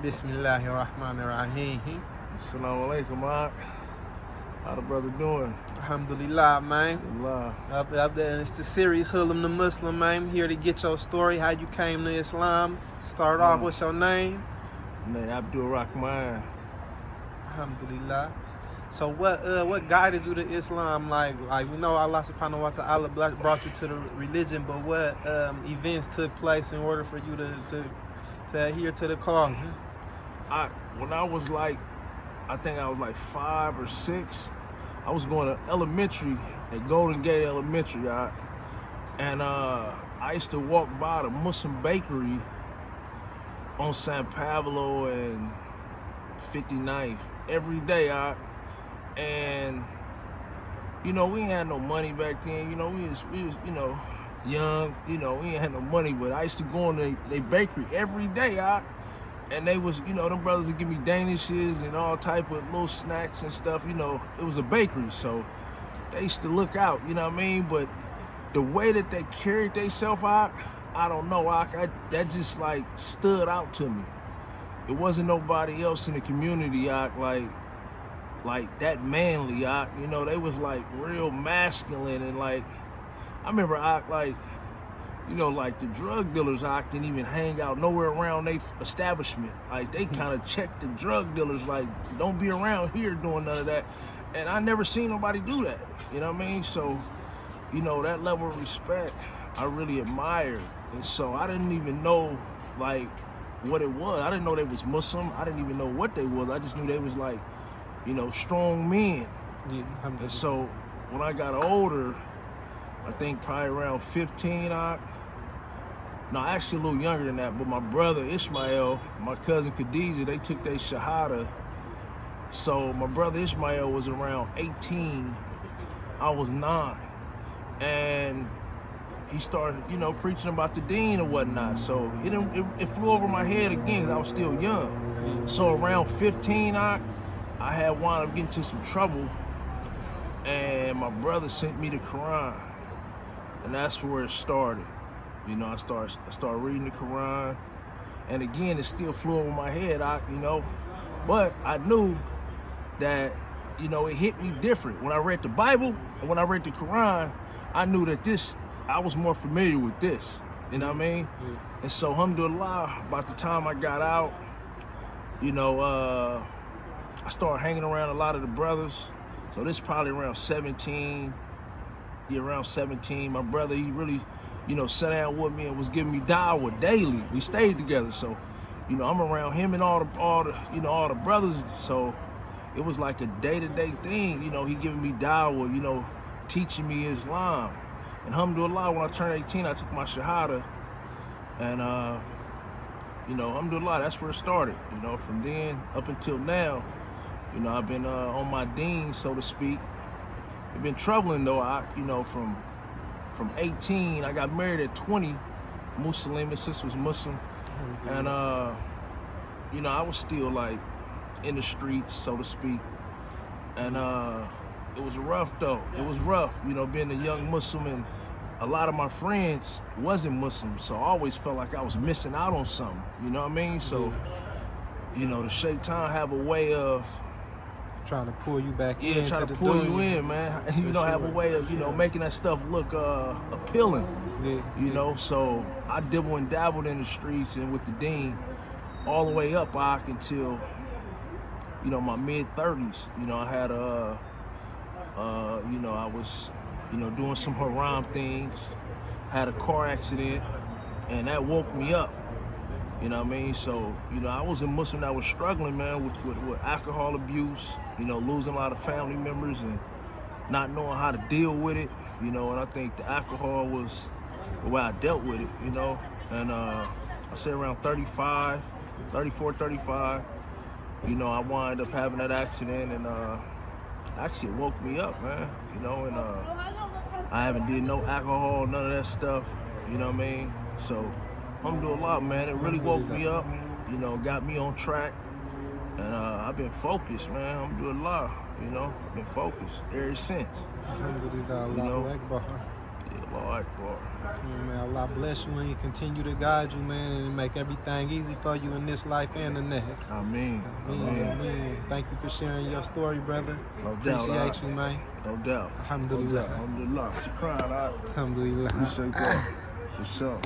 Bismillahirrahmanirrahim. Assalamu alaikum, Mark. How the brother doing? Alhamdulillah, man. Allah. Up there, it's the series Hoodlum the Muslim, man. Here to get your story, how you came to Islam. Start off, what's your name? My name Abdul-Rahman. Alhamdulillah. So what guided you to Islam? Like we know Allah subhanahu wa ta'ala brought you to the religion, but what events took place in order for you to adhere to the call? When I was like, I think I was like 5 or 6, I was going to elementary at Golden Gate Elementary, and I used to walk by the Muslim bakery on San Pablo and 59th every day, and you know, we ain't had no money back then. You know, we was young. You know, we ain't had no money, but I used to go in the bakery every day, and they was, them brothers would give me danishes and all type of little snacks and stuff. You know, it was a bakery, so they used to look out. You know what I mean? But the way that they carried themselves out, I don't know. That just like stood out to me. It wasn't nobody else in the community like that manly. You know, they was like real masculine, and like I remember like the drug dealers didn't even hang out nowhere around their establishment. Like they kind of checked the drug dealers, like don't be around here doing none of that. And I never seen nobody do that. You know what I mean? So, that level of respect I really admired. And so I didn't even know like what it was. I didn't know they was Muslim. I didn't even know what they was. I just knew they was like, strong men. Yeah, and so when I got older, I think probably around 15, no, actually a little younger than that, but my brother Ishmael, my cousin Khadijah, they took their Shahada. So my brother Ishmael was around 18, I was 9. And he started, preaching about the deen or whatnot. So it flew over my head again because I was still young. So around 15, I had wound up getting into some trouble, and my brother sent me the Quran, and that's where it started. I started reading the Quran, and again, it still flew over my head, but I knew that, it hit me different. When I read the Bible and when I read the Quran, I knew that I was more familiar with this, you know what I mean? Yeah. And so, alhamdulillah, by the time I got out, I started hanging around a lot of the brothers. So this is probably around 17. Yeah, around 17. My brother, he really, sat down with me and was giving me dawah daily. We stayed together. So, I'm around him and all the brothers. So it was like a day-to-day thing. He giving me dawah, teaching me Islam. And alhamdulillah, when I turned 18, I took my Shahada. And, alhamdulillah, that's where it started. From then up until now, I've been on my deen, so to speak. It's been troubling though. From 18, I got married at 20. Muslim, my sister was Muslim, and I was still like in the streets, so to speak. And it was rough though. It was rough, being a young Muslim, and a lot of my friends wasn't Muslim, so I always felt like I was missing out on something. You know what I mean? So, the shaitan have a way of trying to pull you back in. Yeah, trying to pull you in, man. Have a way of, making that stuff look appealing. Yeah, so I dibble and dabbled in the streets and with the deen all the way up until, my mid-30s. I had I was, doing some haram things, had a car accident, and that woke me up. You know what I mean? So, I was a Muslim that was struggling, man, with alcohol abuse, losing a lot of family members and not knowing how to deal with it, and I think the alcohol was the way I dealt with it, and I say around 34, 35, I wind up having that accident, and actually it woke me up, man, and I haven't did no alcohol, none of that stuff, you know what I mean? So, alhamdulillah, man, it really woke me up, got me on track, and I've been focused, man, alhamdulillah, I've been focused ever since. Alhamdulillah, Allahu Akbar. Yeah, Allahu Akbar. Yeah, man, Allah bless you and He continue to guide you, man, and make everything easy for you in this life and the next. Ameen. Ameen. Thank you for sharing your story, brother. No doubt. Appreciate you, man. No doubt. Alhamdulillah. Alhamdulillah. Shukran. Alhamdulillah. Appreciate that. For sure.